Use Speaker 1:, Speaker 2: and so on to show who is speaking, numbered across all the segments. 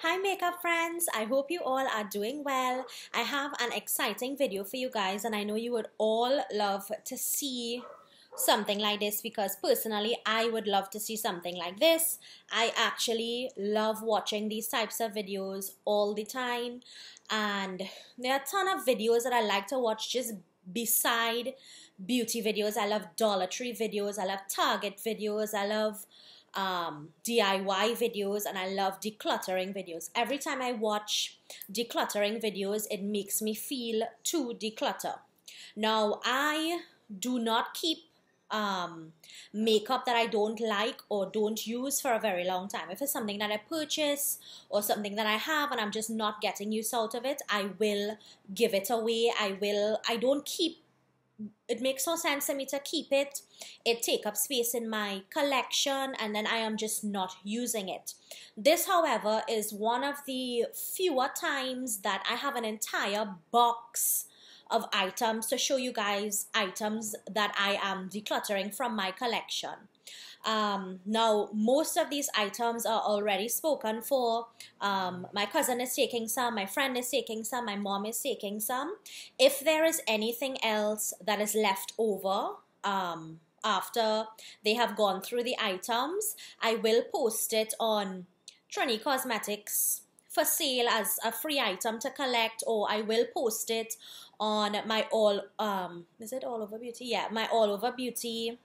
Speaker 1: Hi makeup friends, I hope you all are doing well. I have an exciting video for you guys and I know you would all love to see something like this because personally I would love to see something like this. I actually love watching these types of videos all the time, and there are a ton of videos that I like to watch just beside beauty videos. I love Dollar Tree videos, I love Target videos, I love DIY videos, and I love decluttering videos. Every time I watch decluttering videos, it makes me feel to declutter. Now, I do not keep makeup that I don't like or don't use for a very long time. If it's something that I purchase or something that I have and I'm just not getting use out of it, I will give it away. I don't keep. It makes no sense to me to keep it. It take up space in my collection and then I am just not using it. This, however, is one of the fewer times that I have an entire box of items to show you guys, items that I am decluttering from my collection. Now, most of these items are already spoken for. My cousin is taking some, my friend is taking some, my mom is taking some. If there is anything else that is left over after they have gone through the items, I will post it on Trini Cosmetics for sale as a free item to collect, or I will post it on my is it All Over Beauty? Yeah, my All Over Beauty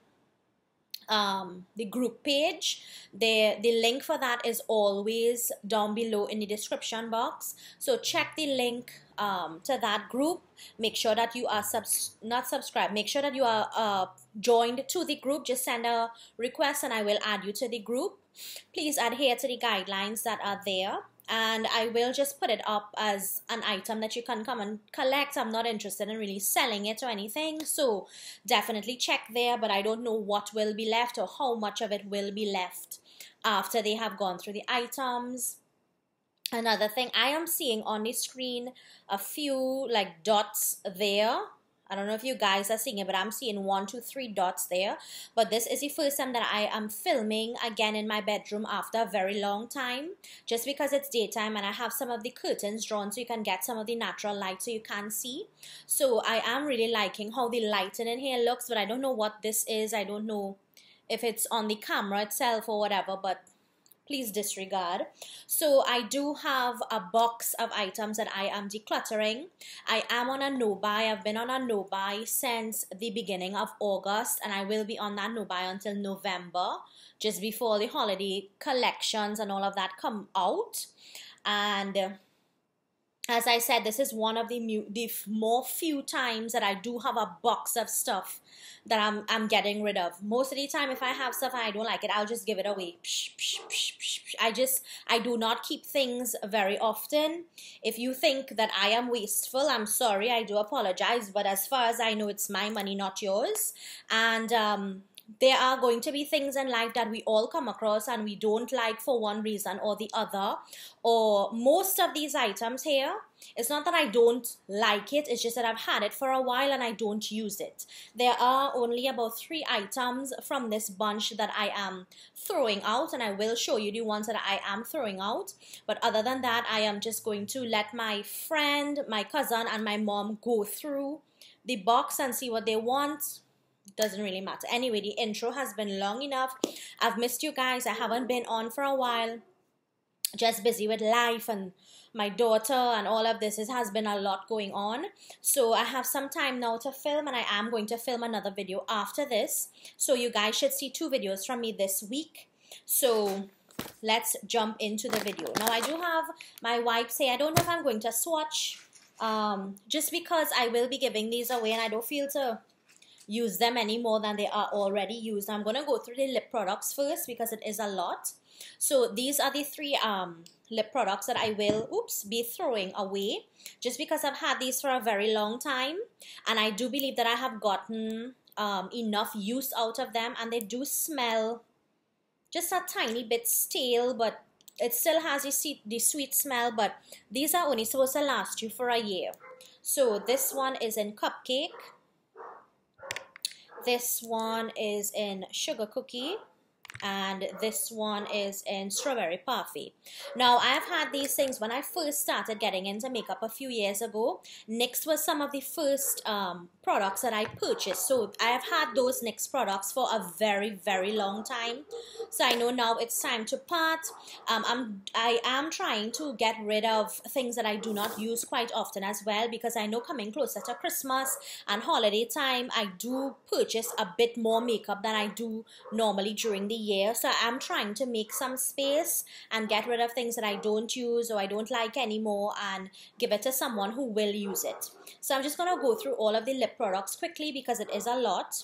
Speaker 1: the group page. The link for that is always down below in the description box, so check the link to that group. Make sure that you are not subscribed, make sure that you are joined to the group. Just send a request and I will add you to the group. Please adhere to the guidelines that are there, and I will just put it up as an item that you can come and collect. I'm not interested in really selling it or anything, so definitely check there, but I don't know what will be left or how much of it will be left after they have gone through the items. Another thing, I am seeing on the screen a few like dots there. I don't know if you guys are seeing it, but I'm seeing 1, 2, 3 dots there. But this is the first time that I am filming again in my bedroom after a very long time, just because it's daytime and I have some of the curtains drawn so you can get some of the natural light so you can see. So I am really liking how the lighting in here looks, but I don't know what this is. I don't know if it's on the camera itself or whatever, but please disregard. So I do have a box of items that I am decluttering. I am on a no-buy. I've been on a no-buy since the beginning of August, and I will be on that no-buy until November, just before the holiday collections and all of that come out. And as I said, this is one of the more few times that I do have a box of stuff that I'm getting rid of. Most of the time, if I have stuff and I don't like it, I'll just give it away. I do not keep things very often. If you think that I am wasteful, I'm sorry, I do apologize. But as far as I know, it's my money, not yours. And there are going to be things in life that we all come across and we don't like for one reason or the other. Or most of these items here, it's not that I don't like it, it's just that I've had it for a while and I don't use it. There are only about 3 items from this bunch that I am throwing out, and I will show you the ones that I am throwing out. But other than that, I am just going to let my friend, my cousin, and my mom go through the box and see what they want. Doesn't really matter. Anyway, the intro has been long enough. I've missed you guys. I haven't been on for a while. Just busy with life and my daughter and all of this. It has been a lot going on. So I have some time now to film, and I am going to film another video after this. So you guys should see 2 videos from me this week. So let's jump into the video. Now I do have my wipes here. I don't know if I'm going to swatch just because I will be giving these away and I don't feel to use them any more than they are already used. I'm going to go through the lip products first because it is a lot. So these are the 3 lip products that I will be throwing away just because I've had these for a very long time, and I do believe that I have gotten enough use out of them, and they do smell just a tiny bit stale, but it still has the sweet smell. But these are only supposed to last you for a year. So this one is in Cupcake. This one is in Sugar Cookie. and this one is in Strawberry Parfait. Now, I've had these things when I first started getting into makeup a few years ago. NYX was some of the first products that I purchased. So I have had those NYX products for a very, very long time. So I know now it's time to part. I am trying to get rid of things that I do not use quite often as well, because I know coming closer to Christmas and holiday time, I do purchase a bit more makeup than I do normally during the year. So I'm trying to make some space and get rid of things that I don't use or I don't like anymore and give it to someone who will use it. So I'm just going to go through all of the lip products quickly because it is a lot.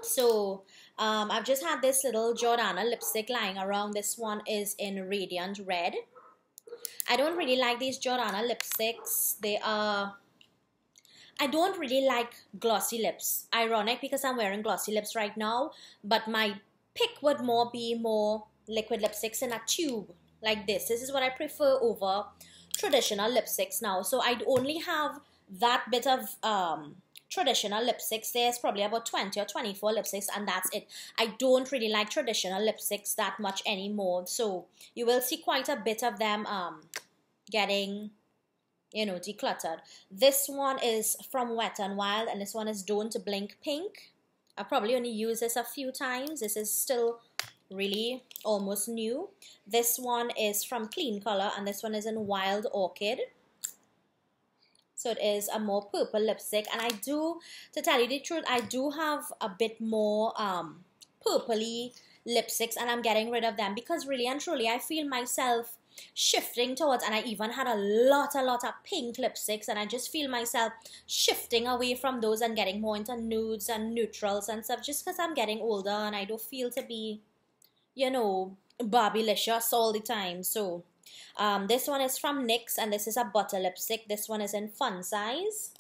Speaker 1: So I've just had this little Jordana lipstick lying around. This one is in Radiant Red. I don't really like these Jordana lipsticks. I don't really like glossy lips. Ironic because I'm wearing glossy lips right now, but my pick would be more liquid lipsticks in a tube like this. This is what I prefer over traditional lipsticks now. So I'd only have that bit of traditional lipsticks. There's probably about 20 or 24 lipsticks and that's it. I don't really like traditional lipsticks that much anymore. So you will see quite a bit of them getting, you know, decluttered. This one is from Wet n Wild and this one is Don't Blink Pink. I probably only used this a few times. This is still really almost new. This one is from Clean Color and this one is in Wild Orchid. So it is a more purple lipstick, and I do, to tell you the truth, I do have a bit more purpley lipsticks and I'm getting rid of them because really and truly I feel myself shifting towards, and I even had a lot of pink lipsticks and I just feel myself shifting away from those and getting more into nudes and neutrals and stuff just because I'm getting older and I don't feel to be, you know, Barbie-licious all the time. So this one is from NYX and this is a butter lipstick. This one is in Fun Size.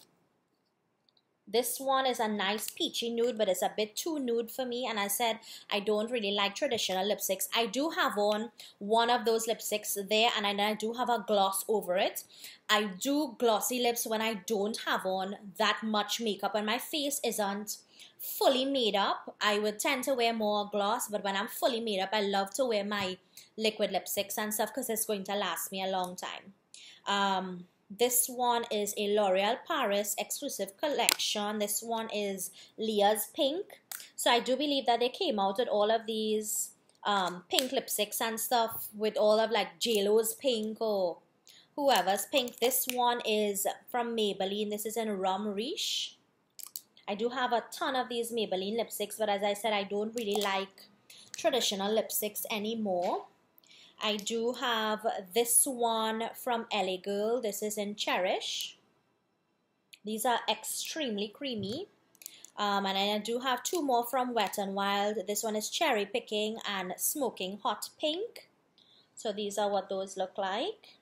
Speaker 1: This one is a nice peachy nude, but it's a bit too nude for me. And I said I don't really like traditional lipsticks. I do have on one of those lipsticks there, and I do have a gloss over it. I do glossy lips when I don't have on that much makeup and my face isn't fully made up. I would tend to wear more gloss, but when I'm fully made up, I love to wear my liquid lipsticks and stuff because it's going to last me a long time. This one is a L'Oreal Paris exclusive collection. This one is Leah's Pink. So I do believe that they came out with all of these pink lipsticks and stuff with all of like JLo's pink or whoever's pink. This one is from Maybelline. This is in Rum Riche. I do have a ton of these Maybelline lipsticks, but as I said, I don't really like traditional lipsticks anymore. I do have this one from LA Girl. This is in Cherish. These are extremely creamy. And I do have two more from Wet n Wild. This one is Cherry Picking and Smoking Hot Pink. So these are what those look like.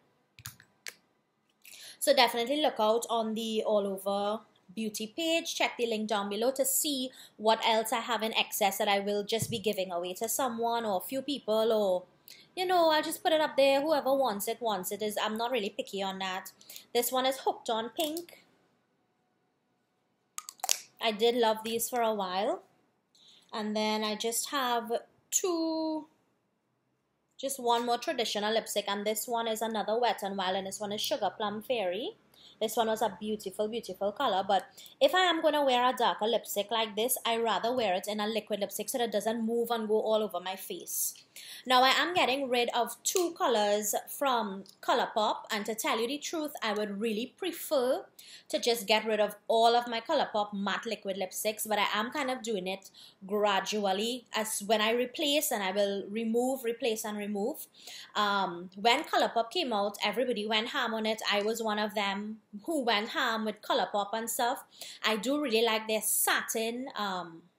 Speaker 1: So definitely look out on the All Over Beauty page. Check the link down below to see what else I have in excess that I will just be giving away to someone or a few people, or you know, I'll just put it up there. Whoever wants it. I'm not really picky on that. This one is Hooked on Pink. I did love these for a while. And then I just have just one more traditional lipstick. And this one is another Wet n Wild. And this one is Sugar Plum Fairy. This one was a beautiful, beautiful color. But if I am going to wear a darker lipstick like this, I rather wear it in a liquid lipstick so that it doesn't move and go all over my face. Now, I am getting rid of two colors from ColourPop. And to tell you the truth, I would really prefer to just get rid of all of my ColourPop matte liquid lipsticks. But I am kind of doing it gradually, as when I replace, and I will remove, replace, and remove. When ColourPop came out, everybody went ham on it. I was one of them who went ham with ColourPop and stuff. I do really like their satin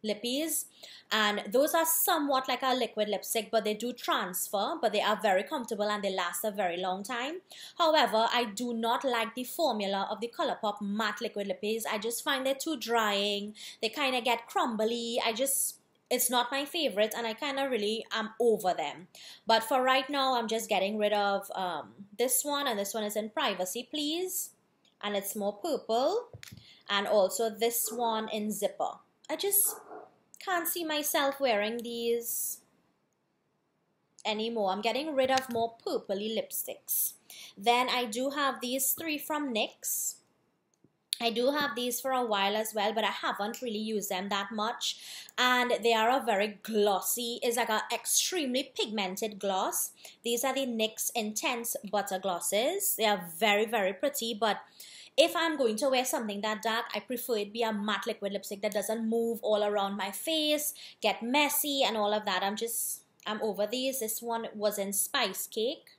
Speaker 1: lippies, and those are somewhat like a liquid lipstick, but they do transfer, but they are very comfortable and they last a very long time. However, I do not like the formula of the ColourPop matte liquid lippies. I just find they're too drying. They kind of get crumbly. It's not my favorite, and I kind of really am over them. But for right now, I'm just getting rid of this one, and this one is in Privacy Please, and it's more purple, and also this one in Zipper. I just can't see myself wearing these anymore. I'm getting rid of more purpley lipsticks. Then I do have these three from NYX. I do have these for a while as well, but I haven't really used them that much. And they are a very glossy, it's like an extremely pigmented gloss. These are the NYX Intense Butter Glosses. They are very, very pretty, but if I'm going to wear something that dark, I prefer it be a matte liquid lipstick that doesn't move all around my face, get messy and all of that. I'm over these. This one was in Spice Cake.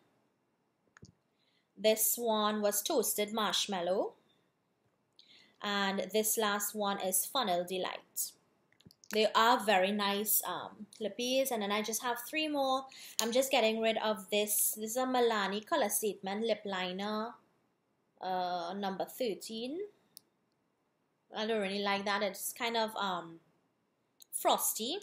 Speaker 1: This one was Toasted Marshmallow. And this last one is Funnel Delight. They are very nice lippies. And then I just have three more. I'm just getting rid of this. This is a Milani Color Statement Lip Liner. Number 13. I don't really like that. It's kind of frosty.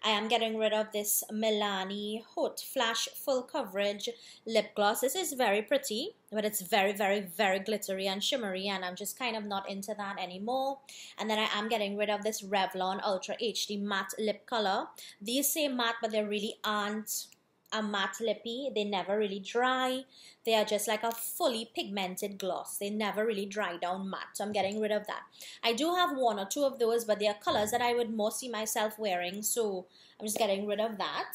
Speaker 1: I am getting rid of this Milani Haute Flash Full Coverage Lip Gloss. This is very pretty, but it's very, very, very glittery and shimmery, and I'm just kind of not into that anymore. And then I am getting rid of this Revlon Ultra HD Matte Lip Color. These say matte, but they really aren't a matte lippy. They never really dry. They are just like a fully pigmented gloss. They never really dry down matte, so I'm getting rid of that. I do have one or two of those, but they are colors that I would more see myself wearing, so I'm just getting rid of that.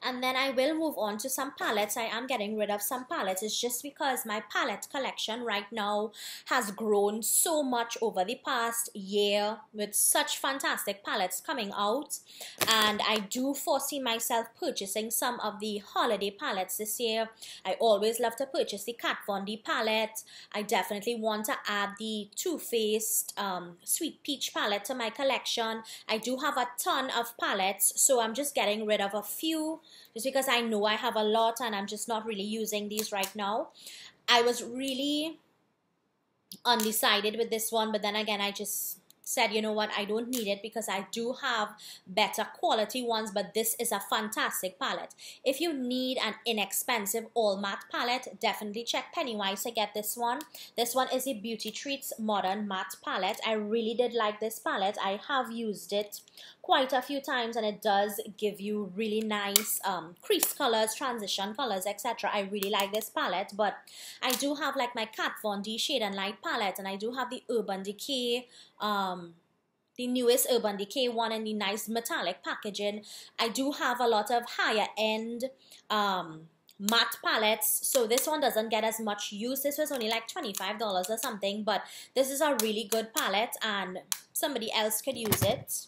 Speaker 1: And then I will move on to some palettes. I am getting rid of some palettes. It's just because my palette collection right now has grown so much over the past year with such fantastic palettes coming out. And I do foresee myself purchasing some of the holiday palettes this year. I always love to purchase the Kat Von D palette. I definitely want to add the Too Faced Sweet Peach palette to my collection. I do have a ton of palettes, so I'm just getting rid of a few just because I know I have a lot and I'm just not really using these right now. I was really undecided with this one, but then again I just said, you know what, I don't need it because I do have better quality ones, but this is a fantastic palette. If you need an inexpensive all matte palette, definitely check Pennywise to get this one. This one is the Beauty Treats Modern Matte Palette. I really did like this palette. I have used it quite a few times and it does give you really nice crease colors, transition colors, etc. I really like this palette, but I do have like my Kat Von D Shade and Light palette, and I do have the Urban Decay the newest Urban Decay one in the nice metallic packaging. I do have a lot of higher end matte palettes, so this one doesn't get as much use. This was only like $25 or something, but this is a really good palette and somebody else could use it.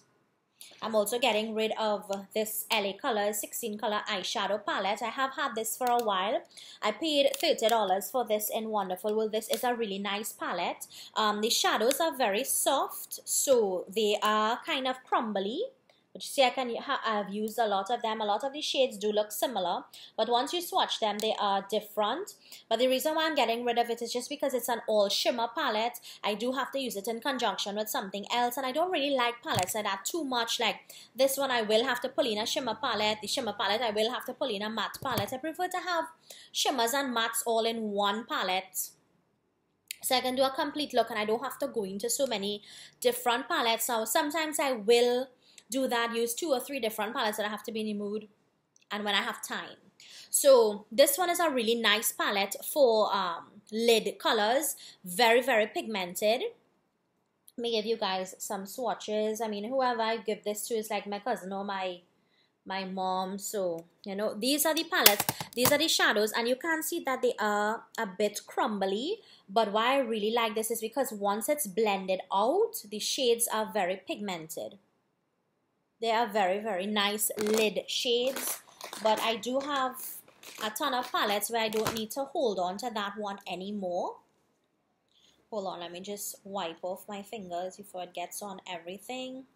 Speaker 1: I'm also getting rid of this LA Colors 16 color eyeshadow palette. I have had this for a while. I paid $30 for this in Wonderful World. This is a really nice palette. The shadows are very soft, so they are kind of crumbly. But you see, I've used a lot of them. A lot of the shades do look similar, but once you swatch them, they are different. But the reason why I'm getting rid of it is just because it's an all shimmer palette. I do have to use it in conjunction with something else, and I don't really like palettes that are too much. Like this one, I will have to pull in a shimmer palette. The shimmer palette, I will have to pull in a matte palette. I prefer to have shimmers and mattes all in one palette, so I can do a complete look and I don't have to go into so many different palettes. Now, sometimes I will do that, use 2 or 3 different palettes that I have to be in the mood and when I have time. So this one is a really nice palette for lid colors, very, very pigmented. Let me give you guys some swatches. I mean, whoever I give this to is like my cousin or my mom. So, you know, these are the palettes, these are the shadows, and you can see that they are a bit crumbly. But why I really like this is because once it's blended out, the shades are very pigmented. They are very, very nice lid shades, but I do have a ton of palettes where I don't need to hold on to that one anymore. Hold on, let me just wipe off my fingers before it gets on everything.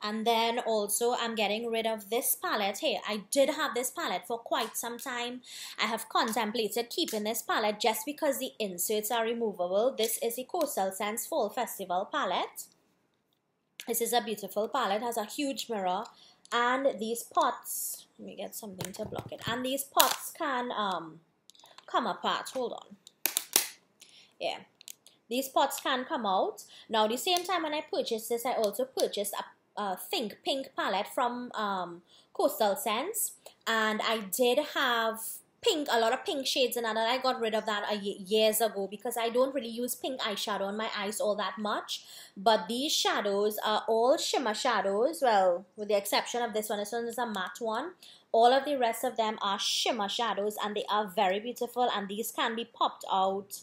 Speaker 1: And then also I'm getting rid of this palette. Hey, I did have this palette for quite some time. I have contemplated keeping this palette just because the inserts are removable. This is the Coastal Scents Fall Festival palette. This is a beautiful palette, has a huge mirror, and these pots, let me get something to block it, and these pots can come apart. Hold on. Yeah, these pots can come out. Now, the same time when I purchased this, I also purchased a Think Pink palette from Coastal Scents, and I did have pink, a lot of pink shades in that, and I got rid of that years ago because I don't really use pink eyeshadow on my eyes all that much. But these shadows are all shimmer shadows, well, with the exception of this one. This one is a matte one. All of the rest of them are shimmer shadows, and they are very beautiful, and these can be popped out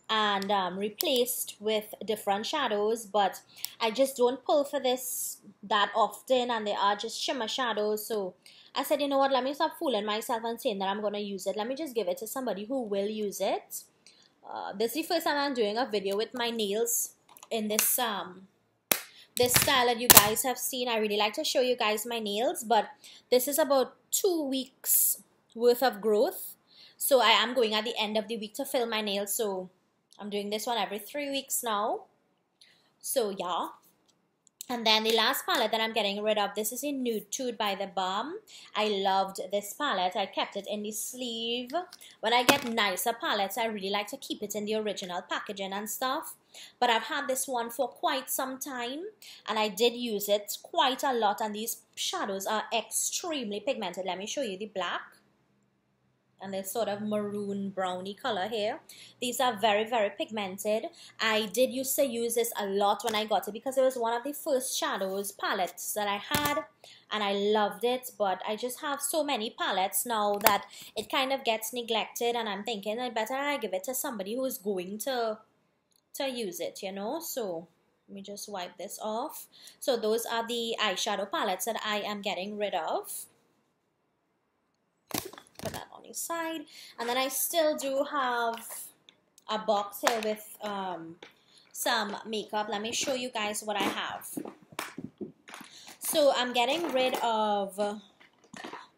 Speaker 1: and replaced with different shadows, but I just don't pull for this that often, and they are just shimmer shadows. So I said, you know what, let me stop fooling myself and saying that I'm going to use it. Let me just give it to somebody who will use it. This is the first time I'm doing a video with my nails in this this style that you guys have seen. I really like to show you guys my nails, but this is about 2 weeks worth of growth. So I am going at the end of the week to fill my nails, so I'm doing this one every 3 weeks now. So yeah. And then the last palette that I'm getting rid of, this is a Nude Tude by The Balm. I loved this palette. I kept it in the sleeve. When I get nicer palettes, I really like to keep it in the original packaging and stuff. But I've had this one for quite some time, and I did use it quite a lot. And these shadows are extremely pigmented. Let me show you the black. And this sort of maroon browny color here. These are very, very pigmented. I did used to use this a lot when I got it because it was one of the first shadows palettes that I had, and I loved it. But I just have so many palettes now that it kind of gets neglected, and I'm thinking I better give it to somebody who is going to use it, you know. So let me just wipe this off. So those are the eyeshadow palettes that I am getting rid of. Put that on the side, and then I still do have a box here with some makeup. Let me show you guys what I have. So I'm getting rid of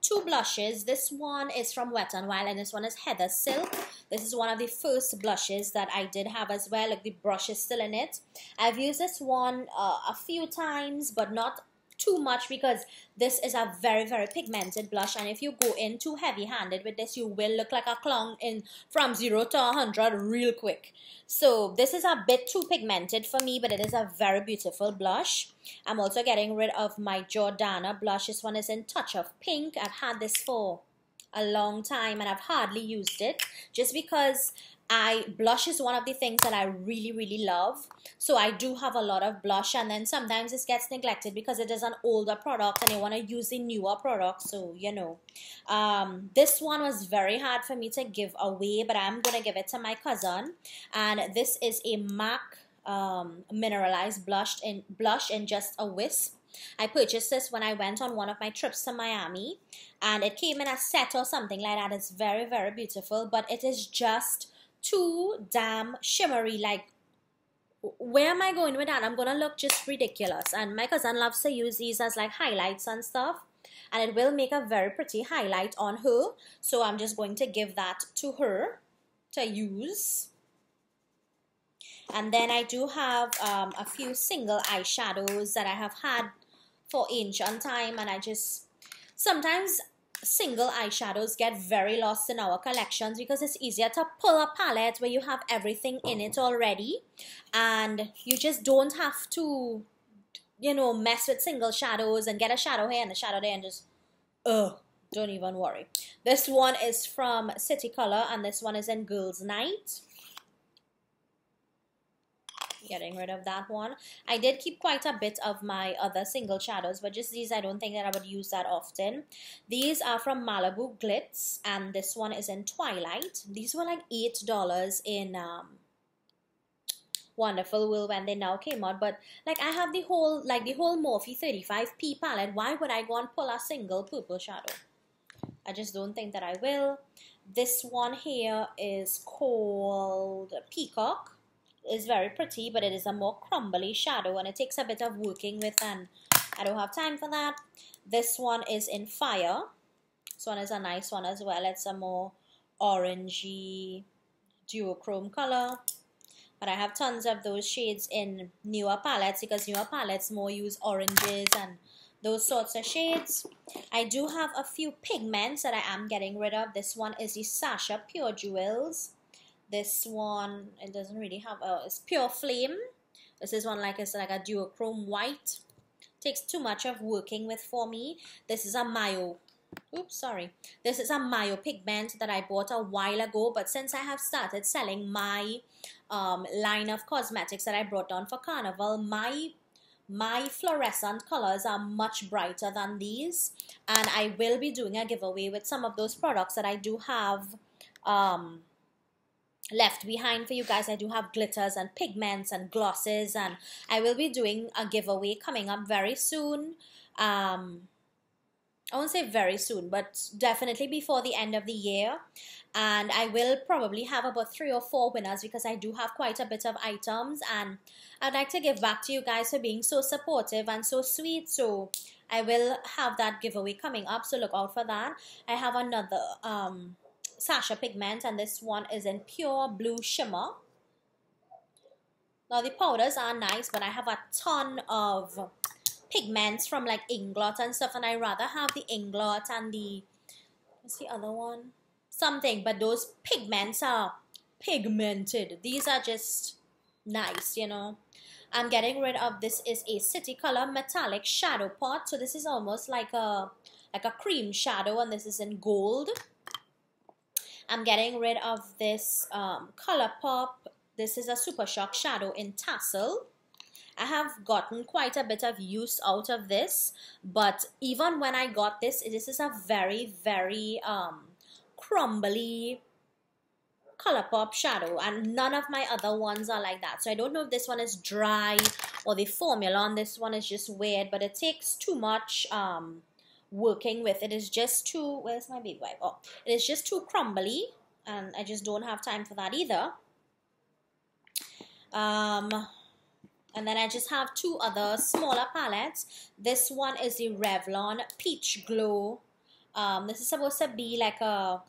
Speaker 1: 2 blushes. This one is from Wet n Wild, and this one is Heather Silk. This is one of the first blushes that I did have as well. Like, the brush is still in it. I've used this one a few times, but not too much, because this is a very, very pigmented blush, and if you go in too heavy-handed with this, you will look like a clown in from 0 to 100 real quick. So this is a bit too pigmented for me, but it is a very beautiful blush. I'm also getting rid of my Jordana blush. This one is in Touch of Pink. I've had this for a long time, and I've hardly used it just because blush is one of the things that I really, really love. So I do have a lot of blush, and then sometimes this gets neglected because it is an older product and I want to use the newer product. So, you know, this one was very hard for me to give away, but I'm going to give it to my cousin. And this is a MAC mineralized blush in Just a Wisp. I purchased this when I went on one of my trips to Miami, and it came in a set or something like that. It's very, very beautiful, but it is just too damn shimmery. Like, where am I going with that? I'm gonna look just ridiculous. And my cousin loves to use these as like highlights and stuff, and it will make a very pretty highlight on her. So I'm just going to give that to her to use. And then I do have a few single eyeshadows that I have had for ancient time, and I just sometimes single eyeshadows get very lost in our collections because it's easier to pull a palette where you have everything in it already, and you just don't have to, you know, mess with single shadows and get a shadow here and a shadow there and just don't even worry. This one is from City Color, and this one is in Girls Night. Getting rid of that one. I did keep quite a bit of my other single shadows, but just these I don't think that I would use that often. These are from Malibu Glitz, and this one is in Twilight. These were like $8 in Wonderful World when they now came out, but like I have the whole Morphe 35p palette. Why would I go and pull a single purple shadow? I just don't think that I will. This one here is called Peacock. Is very pretty, but it is a more crumbly shadow, and it takes a bit of working with, and I don't have time for that. This one is in Fire. This one is a nice one as well. It's a more orangey duochrome color, but I have tons of those shades in newer palettes because newer palettes more use oranges and those sorts of shades. I do have a few pigments that I am getting rid of. This one is the Sacha Pure Jewels. This one, it doesn't really have it's Pure Flame. This is one it's like a duochrome white. Takes too much of working with for me. This is a Mayo. Oops, sorry. This is a Mayo pigment that I bought a while ago, but since I have started selling my line of cosmetics that I brought on for Carnival, my fluorescent colors are much brighter than these, and I will be doing a giveaway with some of those products that I do have left behind for you guys. I do have glitters and pigments and glosses, and I will be doing a giveaway coming up very soon. I won't say very soon, but definitely before the end of the year. And I will probably have about 3 or 4 winners because I do have quite a bit of items, and I'd like to give back to you guys for being so supportive and so sweet. So I will have that giveaway coming up, so look out for that. I have another Sasha pigment, and this one is in pure blue shimmer. Now the powders are nice, but I have a ton of pigments from like Inglot and stuff, and I rather have the Inglot and the, what's the other one? Something, but those pigments are pigmented. These are just nice, you know. I'm getting rid of, this is a City Color metallic shadow pot. So this is almost like a cream shadow, and this is in gold. I'm getting rid of this Color Pop. This is a Super Shock shadow in tassel. I have gotten quite a bit of use out of this, but even when I got this is a very, very crumbly Colourpop shadow, and none of my other ones are like that. So I don't know if this one is dry or the formula on this one is just weird, but it takes too much working with. It is just too, where's my baby wipe? Oh, it is just too crumbly, and I just don't have time for that either. And then I just have 2 other smaller palettes. This one is the Revlon Peach Glow. This is supposed to be like a,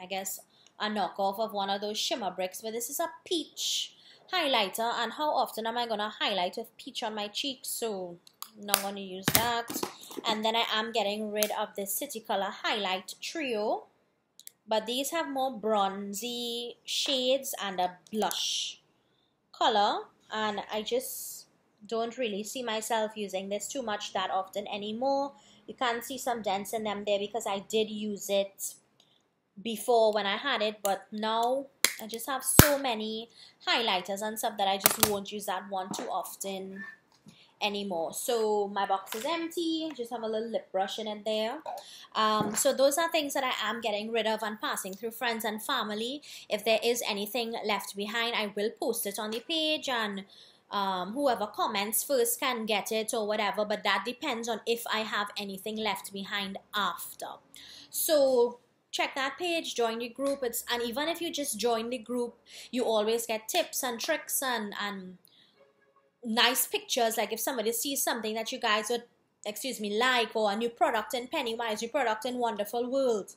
Speaker 1: I guess, a knockoff of one of those shimmer bricks, but this is a peach highlighter, and how often am I going to highlight with peach on my cheeks? So I'm not going to use that. And then I am getting rid of this City Color Highlight Trio, but these have more bronzy shades and a blush color, and I just don't really see myself using this too much that often anymore. You can see some dents in them there because I did use it before when I had it, but now I just have so many highlighters and stuff that I just won't use that one too often anymore. So my box is empty. Just have a little lip brush in it there. So those are things that I am getting rid of and passing through friends and family. If there is anything left behind, I will post it on the page, and whoever comments first can get it or whatever, but that depends on if I have anything left behind after. So check that page, join the group. And even if you just join the group, you always get tips and tricks and nice pictures. Like if somebody sees something that you guys would, like, or a new product in Pennywise, new product in Wonderful World,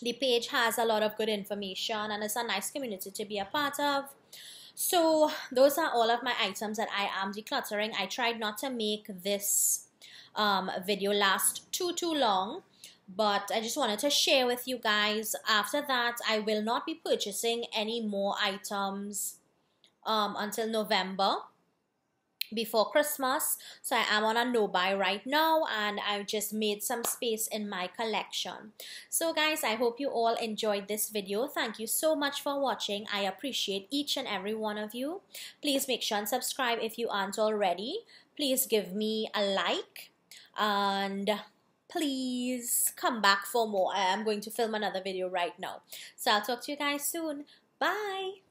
Speaker 1: the page has a lot of good information, and it's a nice community to be a part of. So those are all of my items that I am decluttering. I tried not to make this video last too long, but I just wanted to share with you guys. After that, I will not be purchasing any more items until November, before Christmas. So I am on a no buy right now, and I've just made some space in my collection. So guys, I hope you all enjoyed this video. Thank you so much for watching. I appreciate each and every one of you. Please make sure and subscribe if you aren't already. Please give me a like, and please come back for more. I am going to film another video right now. So I'll talk to you guys soon. Bye.